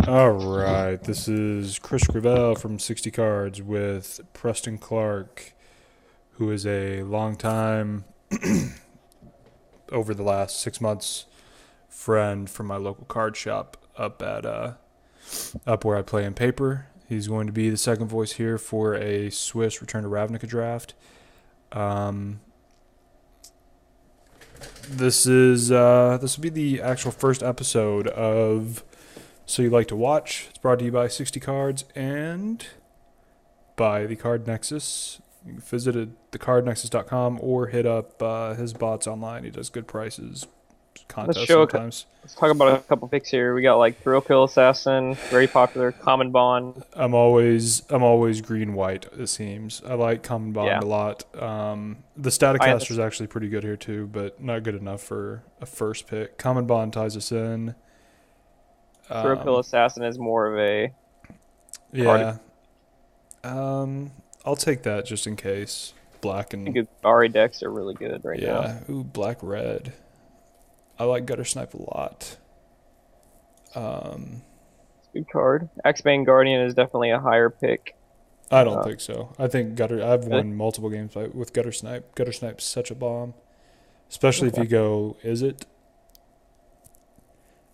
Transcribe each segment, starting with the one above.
All right, this is Chris Gravelle from 60 Cards with Preston Clark, who is a longtime, over the last 6 months, friend from my local card shop up where I play in paper. He's going to be the second voice here for a Swiss Return to Ravnica draft. Um, this will be the actual first episode of So You Like to Watch. It's brought to you by 60 Cards and by the Card Nexus. You can visit thecardnexus.com or hit up his bots online. He does good prices, Let's contests show. sometimes. Let's talk about a couple picks here. We got like Thrill Kill Assassin, very popular. Common Bond. I'm always green white. It seems I like Common Bond Yeah, a lot. The I have Staticaster is this actually pretty good here too, but not good enough for a first pick. Common Bond ties us in. Thrill Kill Um, Assassin is more of a card. yeah, I'll take that just in case. Black I think and his Ari decks are really good right now. yeah, ooh, black red. I like Gutter Snipe a lot. Um, It's a good card. X-Bane Guardian is definitely a higher pick. I don't Uh, think so. I think Gutter. I've really? won multiple games with Gutter Snipe. Gutter Snipe's such a bomb, especially if Okay. you go. Is it?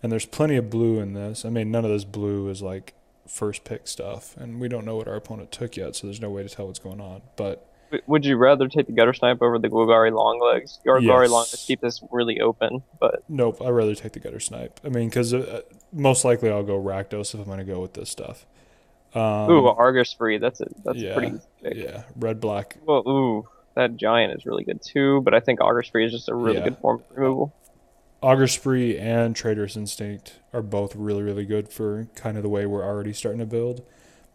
And there's plenty of blue in this. I mean, none of this blue is like first pick stuff, and we don't know what our opponent took yet, so there's no way to tell what's going on. But Would you rather take the Gutter Snipe over the Golgari Longlegs? Golgari Longlegs yes, keep this really open, but nope. I'd rather take the Gutter Snipe. I mean, because most likely I'll go Rakdos if I'm going to go with this stuff. ooh, Um, Argus Free. That's a pretty yeah, easy pick. yeah. Red black. Well, ooh, that Giant is really good too, but I think Augur Spree is just a really Yeah. good form of removal. Augur Spree and Trader's Instinct are both really, really good for kind of the way we're already starting to build.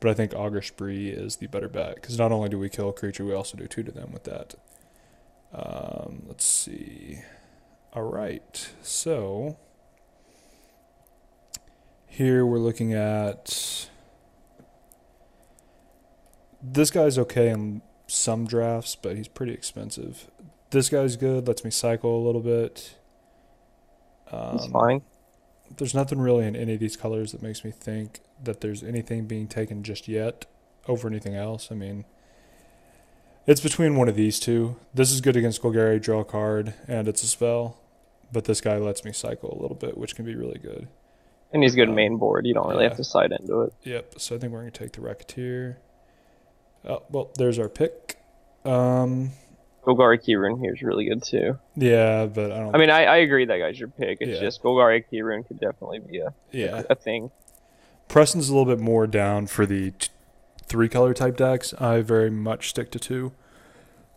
But I think Augur Spree is the better bet because not only do we kill a creature, we also do two to them with that. Let's see. All right. So here we're looking at this guy's okay in some drafts, but he's pretty expensive. This guy's good. Lets me cycle a little bit. He's Um, fine. there's nothing really in any of these colors that makes me think that there's anything being taken just yet over anything else. I mean, it's between one of these two. This is good against Golgari, draw a card, and it's a spell. But this guy lets me cycle a little bit, which can be really good. And he's good Um, main board. You don't really have yeah, to side into it. yep. So I think we're going to take the Racketeer. Oh, well, there's our pick. Um, Golgari Keyrune here is really good too. yeah, but I I don't. mean, I agree that guy's your pick. It's Yeah, just Golgari Keyrune could definitely be yeah. a thing. Preston's a little bit more down for the three color type decks. I very much stick to two.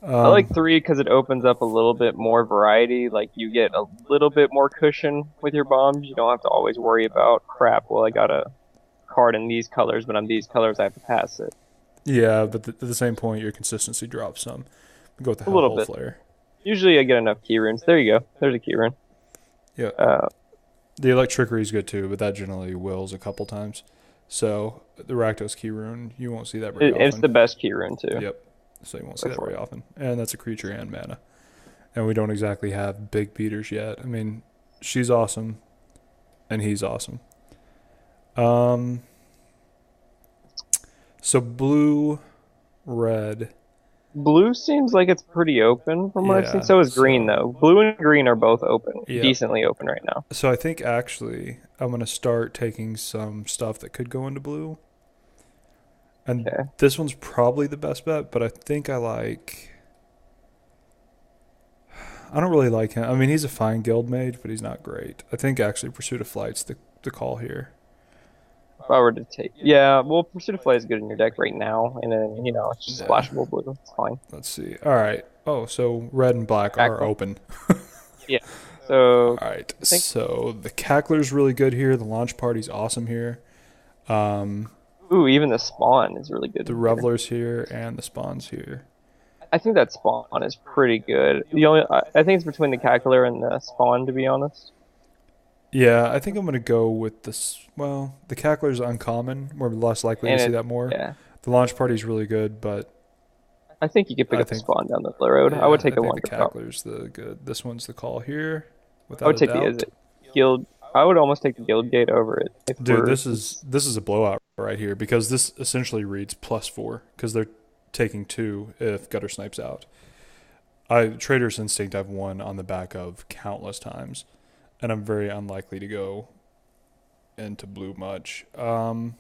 I like Um, three because it opens up a little bit more variety. Like you get a little bit more cushion with your bombs. You don't have to always worry about crap. Well, I got a card in these colors, but on these colors I have to pass it yeah, but at the same point, your consistency drops some. Go with the a little Hellhole bit. Flare. Usually I get enough Keyrunes. There you go. There's a Keyrune. Yeah, Uh, the Electrickery is good too, but that generally wills a couple times. So the Rakdos Key Rune, you won't see that very it's often. the best Keyrune too. Yep. So you won't see Go that for very it. often. And that's a creature and mana. And we don't exactly have big beaters yet. I mean, she's awesome, and he's awesome. Um, so blue, red. Blue seems like it's pretty open from what I've seen. Yeah. So is green So though. Blue and green are both open, yeah. decently open right now. So I think actually I'm gonna start taking some stuff that could go into blue. And Okay. this one's probably the best bet, but I think I like. I don't really like him. I mean, he's a fine guild mage, but he's not great. I think actually Pursuit of Flight's the call here. If I were to take, yeah, well, Pursuit of Flight is good in your deck right now, and then it's just Yeah. splashable blue. It's fine. Let's see. All right. Oh, so red and black are Cackle. open. Yeah. So All right. I think, So the Cackler's really good here. The launch party's awesome here. Um, ooh, even the spawn is really good the here. Revelers here and the Spawns here. I think that spawn is pretty good. I think it's between the calculator and the spawn, to be honest. Yeah, I think I'm gonna go with this. Well, the Cackler's uncommon. We're less likely to And see it, that more. yeah, The launch party's really good, but I think you could pick I up the think spawn down the road. I would yeah, take I the think one the drop. Cackler's the good. This one's the call here, I without would a take the is doubt. it guild. I would almost take the guild gate over it if Dude, we're. this is a blowout right here because this essentially reads +4 because they're taking 2 if Gutter Snipe's out. Trader's Instinct I've won on the back of countless times, and I'm very unlikely to go into blue much. The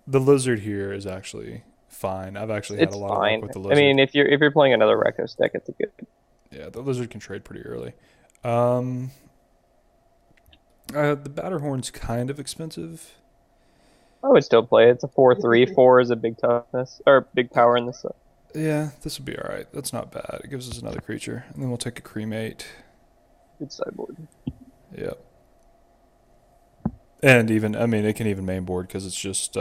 lizard here is actually fine. I've actually had a It's lot of luck fine. with the I mean, lizard. if you're playing another Rekos deck, it's a good. Yeah, the lizard can trade pretty early. The Batterhorn's kind of expensive. I would still play it. It's a 4/3. 4 is a big toughness or big power in this. Yeah, this would be all right. That's not bad. It gives us another creature, and then we'll take a cremate. Good sideboard. Yep. And even, I mean, it can even main board because it's just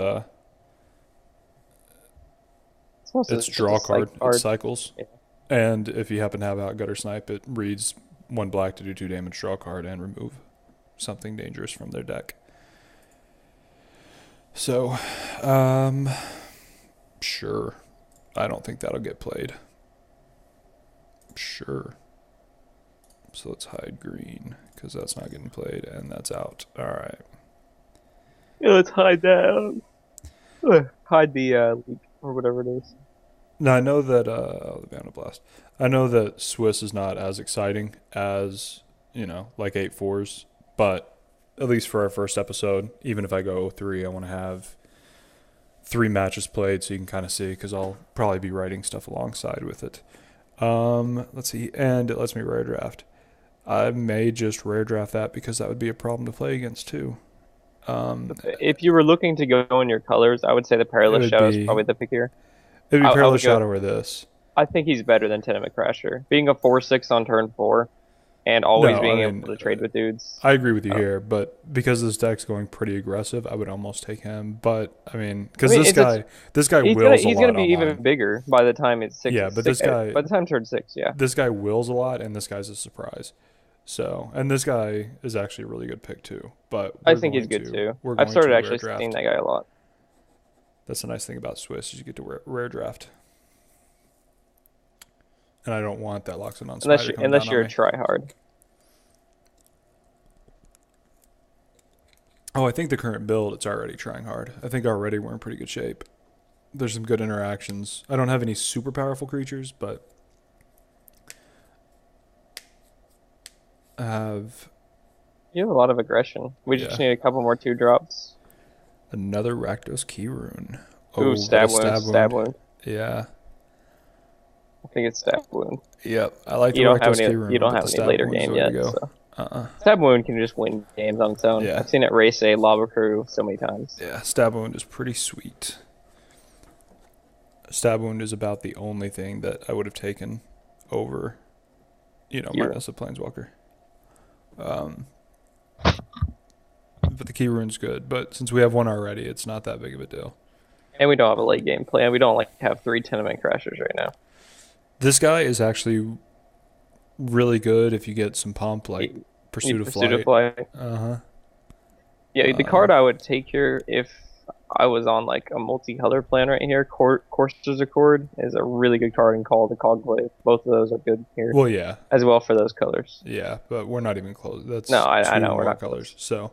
it's draw card. It cycles. Yeah. And if you happen to have out Gutter Snipe, it reads 1 black to do 2 damage, draw card, and remove something dangerous from their deck. So, sure. I don't think that'll get played. Sure. So let's hide green because that's not getting played, and that's out. All right. Yeah, let's hide that. Hide the leak or whatever it is. Now I know that the Bound of Blast. I know that Swiss is not as exciting as like 8/4s, but at least for our first episode, even if I go 3, I want to have 3 matches played so you can kind of see because I'll probably be writing stuff alongside with it. Let's see, and it lets me rare draft. I may just rare draft that because that would be a problem to play against too. If you were looking to go in your colors, I would say the Perilous Shadow is probably the pick here. It'd be I Perilous would Shadow or this. I think he's better than Tenement Crasher. Being a 4/6 on turn 4 and always being able to trade with dudes. I agree with you here, but because this deck's going pretty aggressive, I would almost take him. But I mean, because this guy wills he's gonna be even bigger by the time it's 6. Yeah, but by the time turn 6, yeah. This guy wills a lot, and this guy's a surprise. So, and this guy is actually a really good pick too. But I think he's good too. I've started actually seeing that guy a lot. That's the nice thing about Swiss is you get to rare draft. And I don't want that Loxodon on Spider unless you're a tryhard. Oh, I think the current build, it's already trying hard. I think already we're in pretty good shape. There's some good interactions. I don't have any super powerful creatures, but I have... You have a lot of aggression. We just need a couple more 2-drops. Another Rakdos Key Rune. Ooh, stab wound. Yeah. I think it's stab wound. Yep, I like the Rakdos Key Rune. You don't have any later game yet. So. Stab wound can just win games on its own. Yeah. I've seen it race a Lava Crew so many times. Yeah, stab wound is pretty sweet. Stab wound is about the only thing that I would have taken over, minus a Planeswalker. But the Key Rune's good. But since we have one already, it's not that big of a deal. And we don't have a late game plan. We don't have 3 Tenement Crashers right now. This guy is actually really good if you get some pump like Pursuit of Flight. Yeah, the card I would take here if I was on like a multicolor plan right here, Courser's Accord is a really good card and Call the Cogblade. Both of those are good here. Well, yeah. As well for those colors. Yeah, but we're not even close. That's I know we're not colors. Close. So,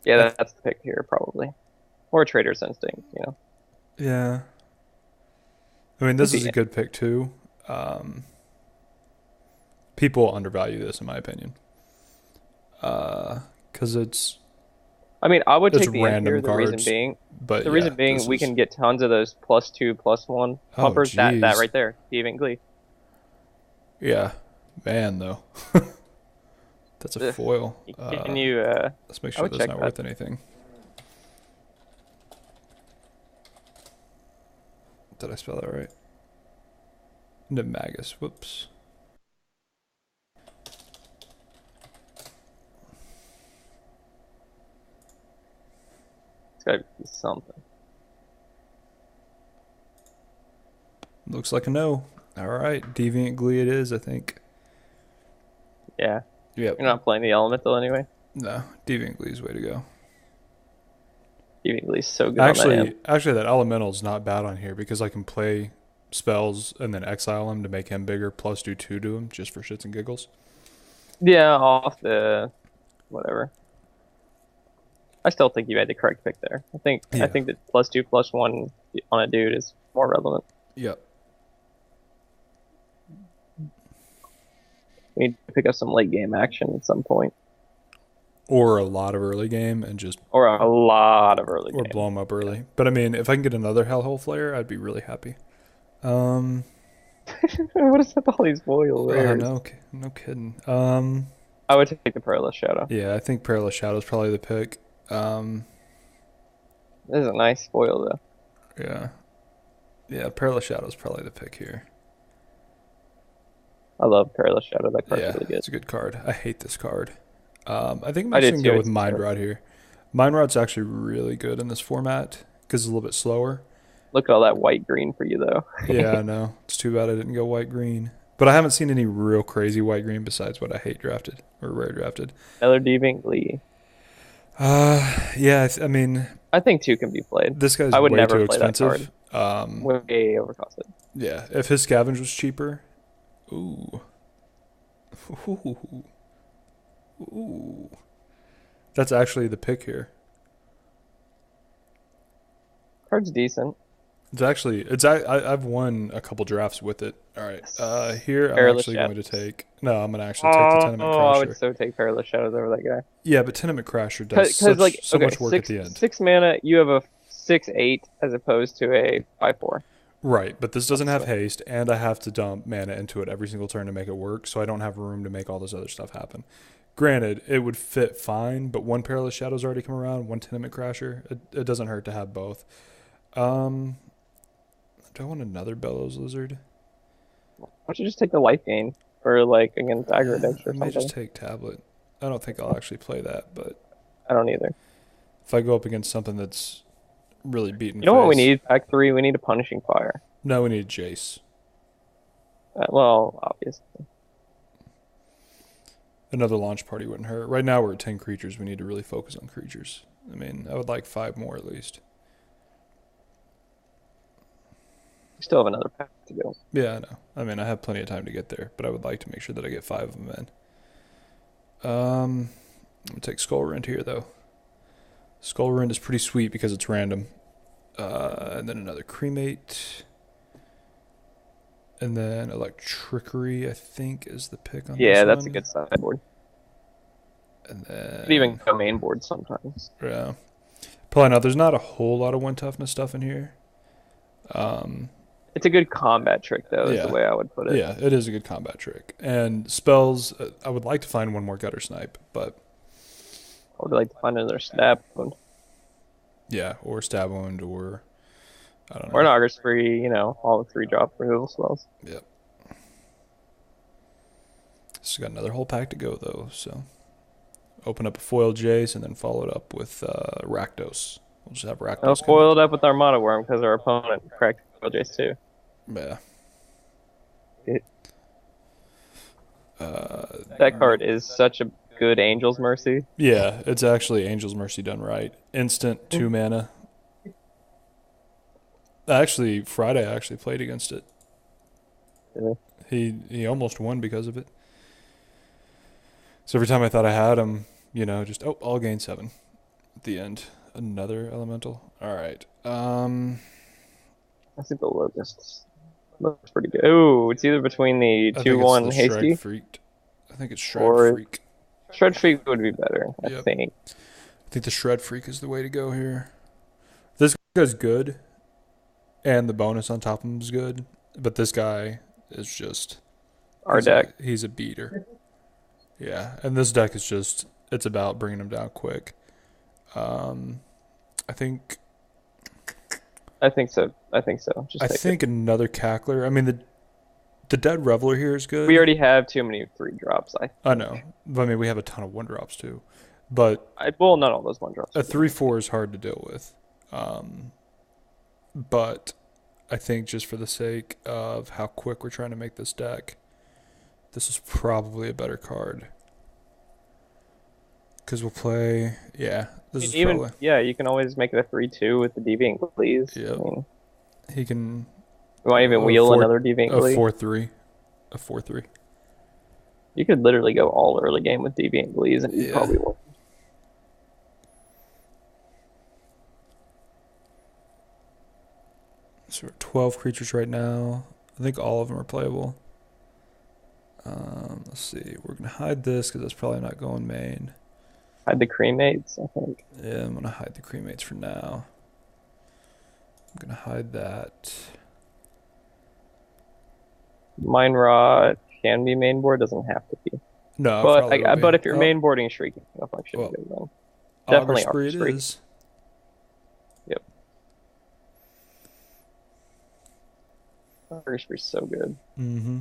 that's the pick here probably, or Trader's Instinct. Yeah. I mean, this is a good pick too. People undervalue this, in my opinion, because it's. I mean, I would take the random here. The cards, reason being, we can get tons of those +2/+1 pumpers. That right there, Deviant Glee. Yeah, man, though. That's a foil. Can you? Let's make sure that's not worth anything. Did I spell that right? Nemagus. Whoops. It's gotta be something. Looks like a no. All right, Deviant Glee it is, I think. Yeah. Yep. You're not playing the Elemental anyway? No, Deviant Glee's way to go. Deviant Glee's so good actually, that Elemental is not bad on here because I can play spells and then exile him to make him bigger, plus do 2 to him just for shits and giggles. Yeah, off the whatever. I still think you made the correct pick there. I Yeah. think that +2/+1 on a dude is more relevant. Yep. We need to pick up some late game action at some point, Or a lot of early game and just or a lot of early or blow game. them up early. But I mean, if I can get another Hellhole Flare, I'd be really happy. Um, What is with all these foil rares? no, no kidding. I would take the Perilous Shadow. Yeah, I think Perilous Shadow is probably the pick. Um, This is a nice foil though. yeah, yeah, Perilous Shadow is probably the pick here. I love Perilous Shadow. That card's Yeah, really good. it's a good card. I hate this card. I think I'm I actually did gonna too. go with It's Mind terrible. Rod here. Mind Rod's actually really good in this format because it's a little bit slower. Look at all that white green for you though. Yeah, I know. It's too bad I didn't go white green. But I haven't seen any real crazy white green besides what I hate drafted or rare drafted. Another Deviant Lee. Yeah, I mean, I think two can be played. this guy's I would way never too play that expensive. card. Way overcosted. Yeah, if his scavenge was cheaper, ooh, ooh, ooh, that's actually the pick here. Card's decent. I've won a couple drafts with it. All right, here I'm Perilous actually going to Shadows. take. No, I'm gonna actually take the Oh, Tenement I would Crasher. so take Perilous Shadows over that guy. Yeah, but Tenement Crasher does Because like, so okay, much work at the end. six mana, you have a 6/8 as opposed to a 5/4. Right, but this doesn't have So, haste, and I have to dump mana into it every single turn to make it work, so I don't have room to make all this other stuff happen. Granted, it would fit fine, but one Perilous Shadow's already come around, one Tenement Crasher. It doesn't hurt to have both. Um, do I want another Bellows Lizard? why don't you just take the life gain for like against aggro decks I or may just something? take Tablet. I don't think I'll actually play that, but I don't either. if I go up against something that's really beaten You know what we face, need? Pack three. We need a Punishing Fire. no, we need Jace. Well, obviously. Another launch party wouldn't hurt. Right now we're at 10 creatures. We need to really focus on creatures. I mean, I would like 5 more at least. We still have another pack to go. Yeah, I know. I mean, I have plenty of time to get there, but I would like to make sure that I get 5 of them in. I'm gonna take Skull Rend here though. Skull Rend is pretty sweet because it's random. And then another Cremate. And then Electrickery, I think, is the pick on Yeah, this that's a one. good sideboard. And Could even then, go main board sometimes. yeah. Probably not. There's not a whole lot of 1 toughness stuff in here. It's a good combat trick, though, is the Yeah. way I would put it. Yeah, it is a good combat trick. And spells, I would like to find one more Gutter Snipe, but I would like to find another snap one. yeah, or Stab Wound, or I don't Or an know. Augur Spree, all the 3-drop removal spells. Yep. This has got another whole pack to go, though, so open up a foil Jace and then follow it up with Rakdos. We'll just have I'll Rakdos come foil up. it up with Armada Worm because our opponent cracked Jace too. Yeah. It, that card is such a good Angel's Mercy. Yeah, it's actually Angel's Mercy done right. Instant 2 mana. Actually, Friday I actually played against it. Really. He almost won because of it. So every time I thought I had him, I'll gain 7 at the end. Another elemental. All right. I think the Locust looks pretty good. Ooh, it's either between the I think it's 2/1 the Shred Hasty Freak. I think it's Shred or Freak. Shred Freak would be better, I Yep. think. I think the Shred Freak is the way to go here. This guy's good, and the bonus on top of him is good, but this guy is just Our deck. he's a beater. Yeah, and this deck is just it's about bringing him down quick. I think I think so. Just I take think another Cackler. I mean the Dead Reveler here is it. good. We already have too many 3-drops, I know. But I mean we have a ton of 1-drops too. But well, not all those 1-drops. a 3/4 is hard to deal with. But I think just for the sake of how quick we're trying to make this deck, this is probably a better card. Because we'll play, this is Even probably, you can always make it a 3/2 with the Deviant Glees. Yep. I mean, he can, we might even a wheel four- another Deviant a Glee. 4/3, a 4/3. You could literally go all early game with Deviant Glees and you'd Yeah. probably win. So we're 12 creatures right now. I think all of them are playable. Let's see. We're going to hide this because that's probably not going main. Had the cremates, I think. Yeah, I'm going to hide the cremates for now. I'm going to hide that. Mine Rot can be main board, doesn't have to be. No, it But probably will be. but if you're Oh, main boarding Shrieking Function, well, then Auger definitely Spree it Artistry. is. Yep. Artistry's so good. Mm-hmm.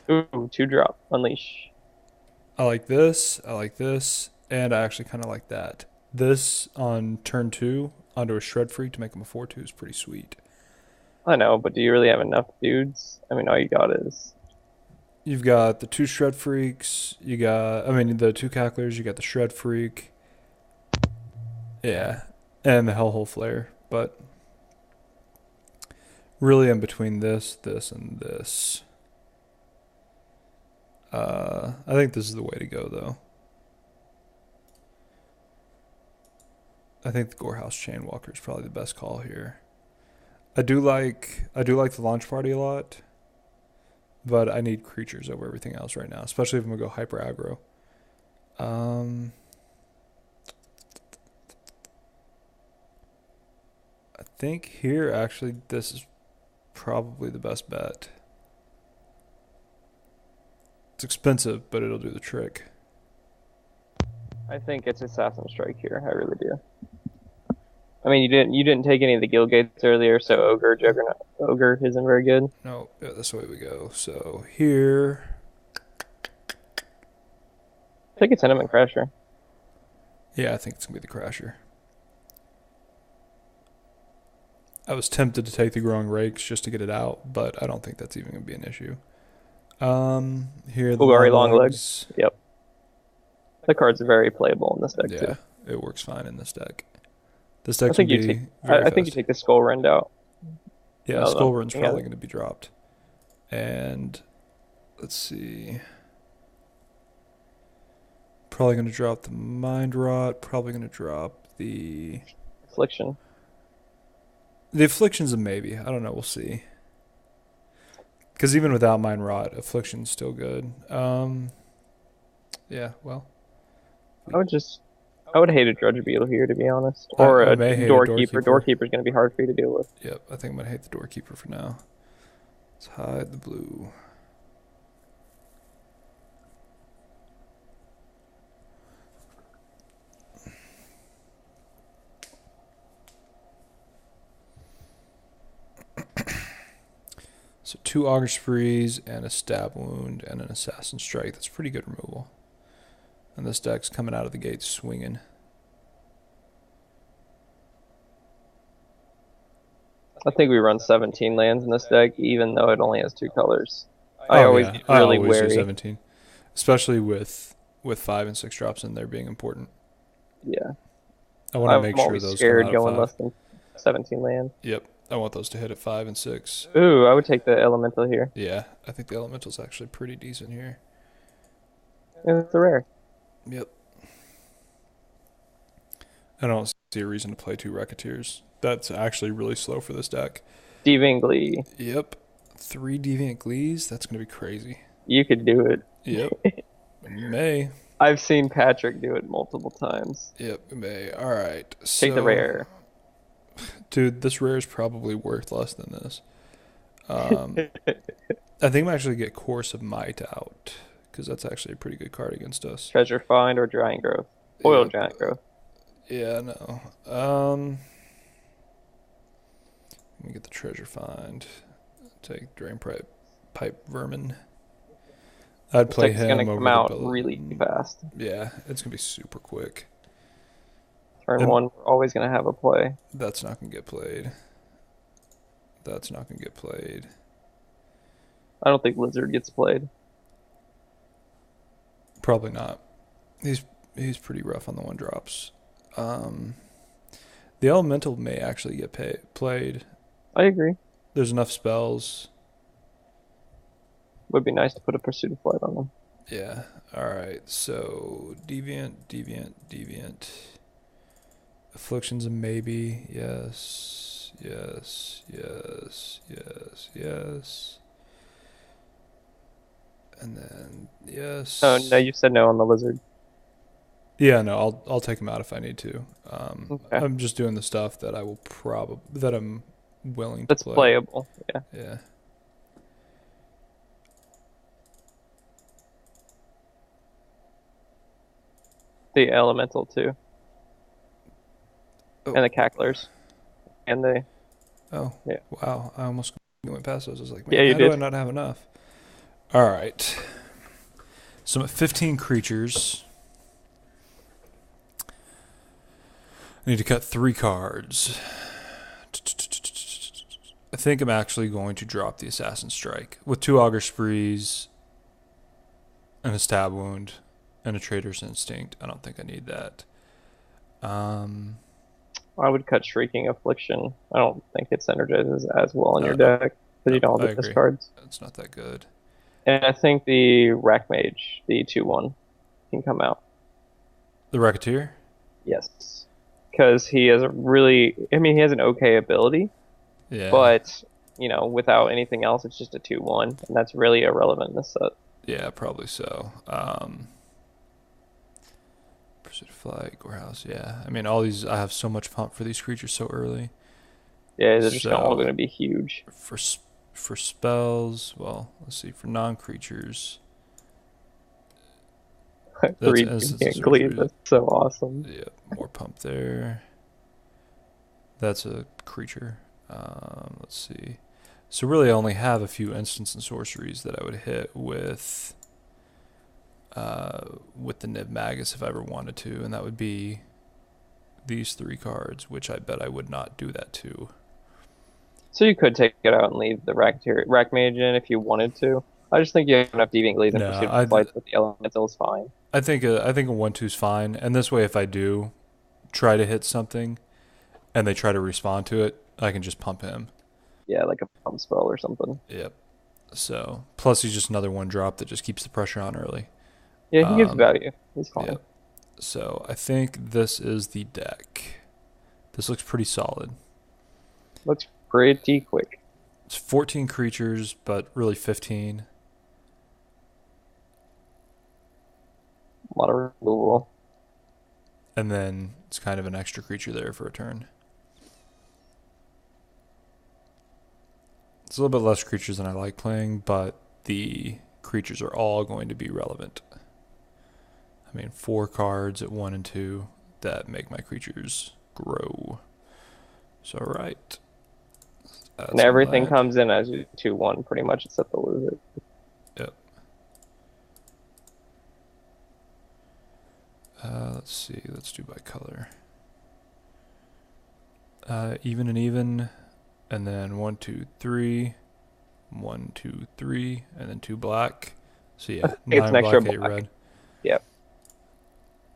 Ooh, 2-drop. Unleash. I like this. I like this. And I actually kind of like that. This on turn 2 onto a Shred Freak to make him a 4/2 is pretty sweet. I know, but do you really have enough dudes? I mean, all you got is You've got the 2 Shred Freaks. You got, I mean, the 2 Cacklers. You got the Shred Freak. Yeah. And the Hellhole Flare. But really in between this, this, and this. I think this is the way to go, though. I think the Gorehouse Chainwalker is probably the best call here. I do like the launch party a lot, but I need creatures over everything else right now, especially if I'm gonna go hyper aggro. I think here actually this is probably the best bet. It's expensive, but it'll do the trick. I think it's Assassin Strike here. I really do. I mean, you didn't take any of the guild gates earlier, so Ogre isn't very good. No, yeah, that's the way we go. So here, Take a Tenement Crasher. yeah, I think it's gonna be the Crasher. I was tempted to take the Growing Rakes just to get it out, but I don't think that's even gonna be an issue. Here the Ugari long Long legs. Legs. Yep. The card's very playable in this deck Yeah, too. it works fine in this deck. This I deck can think you be take. very I think you fast. take the Skull Rend out. Yeah, No, Skull no, Run's yeah. probably going to be dropped. And let's see. Probably going to drop the Mind Rot. Probably going to drop the Affliction. Affliction's a maybe. I don't know. We'll see. Because even without Mind Rot, Affliction's still good. Yeah. Well. I would hate a Drudge Beetle here, to be honest, I, or I a may hate a Doorkeeper. Doorkeeper. Doorkeeper's going to be hard for you to deal with. Yep. I think I'm going to hate the Doorkeeper for now. Let's hide the blue. So 2 Auger Sprees and a Stab Wound and an Assassin Strike. That's pretty good removal. And this deck's coming out of the gate swinging. I think we run 17 lands in this deck, even though it only has 2 colors. I always get I really always do wary. 17, especially with 5 and 6 drops in there being important. Yeah, I want to I'm make sure always those come scared out at going 5. less than 17 land. Yep, I want those to hit at 5 and 6. Ooh, I would take the Elemental here. Yeah, I think the Elemental's actually pretty decent here. It's a rare. Yep. I don't see a reason to play 2 Racketeers. That's actually really slow for this deck. Deviant Glee. Yep. 3 Deviant Glees? That's going to be crazy. You could do it. Yep. May. I've seen Patrick do it multiple times. Yep, May. Alright. Take the rare. Dude, this rare is probably worth less than this. I think I'm actually get Course of Might out, because that's actually a pretty good card against us. Treasure Find or Giant Growth. Oil Giant Growth. Yeah, no. Let me get the Treasure Find. Take Drain Pipe Vermin. I'd play It's him gonna over come the out Bill- really fast. Yeah, it's gonna be super quick. Turn And- 1, we're always gonna have a play. That's not gonna get played. That's not gonna get played. I don't think Lizard gets played. Probably not. He's pretty rough on the 1-drops. The Elemental may actually get played. I agree. There's enough spells. Would be nice to put a Pursuit of Flight on them. Yeah. All right. So deviant, deviant, deviant. Affliction's a maybe. Yes. Yes. Yes. Yes. Yes. And then Oh no, yes. you said no on the Lizard. Yeah. No. I'll take him out if I need to. Okay, I'm just doing the stuff that I will that I'm willing to that's play. playable. Yeah, Yeah. the Elemental too, Oh. and the Cacklers, and the Oh. yeah. Wow. I almost went past those. I was like, Yeah, man, you how do I did. not have enough? All right. So I'm at 15 creatures. I need to cut 3 cards. I think I'm actually going to drop the Assassin Strike with 2 Augur Sprees and a Stab Wound and a Trader's Instinct. I don't think I need that. I would cut Shrieking Affliction. I don't think it synergizes as well in your No, deck because you don't I have the agree. discards. It's not that good. And I think the Rack Mage, the 2/1, can come out. The Racketeer? Yes, because he has a really. I mean, he has an okay ability, Yeah. but without anything else, it's just a 2/1, and that's really irrelevant in this set. Yeah, probably so. Pursuit of Flight, Gorehouse, yeah. I mean, all these, I have so much pump for these creatures so early. Yeah, they're just all going So, to be huge. for spells, well, let's see, for non-creatures, that's 3 instants and can't cleave. sorceries. That's so awesome. Yeah, more pump there. That's a creature. Let's see. So really, I only have a few instants and sorceries that I would hit with the Nib Magus if I ever wanted to, and that would be these 3 cards, which I bet I would not do that to. So you could take it out and leave the Rack Mage in if you wanted to. I just think you have enough Deviant Glees and No, Pursuit of Flight with the Elemental is fine. I think a 1/2 is fine, and this way, if I do try to hit something and they try to respond to it, I can just pump him. Yeah, like a pump spell or something. Yep. So plus he's just another 1-drop that just keeps the pressure on early. Yeah, he gives Um, value. He's fine. Yep. So I think this is the deck. This looks pretty solid. Looks pretty quick. It's 14 creatures, but really 15. A lot of removal. And then it's kind of an extra creature there for a turn. It's a little bit less creatures than I like playing, but the creatures are all going to be relevant. I mean, 4 cards at 1 and 2 that make my creatures grow. So, right. And everything comes in as 2/1 pretty much except the Lizard. Yep. Let's see. Let's do by color. Even and even, and then 1, 2, 3, 1, 2, 3, and then 2 black. So yeah, It's 9 an extra black, 8 black. red. Yep.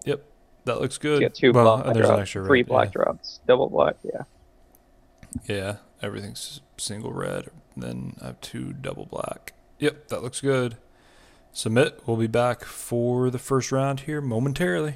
Yep, that looks So good. you get 2 Well, black and there's an drops, extra 3 red. black drops, double black. Yeah. Yeah, everything's single red. Then I have 2 double black. Yep, that looks good. Submit. We'll be back for the first round here momentarily.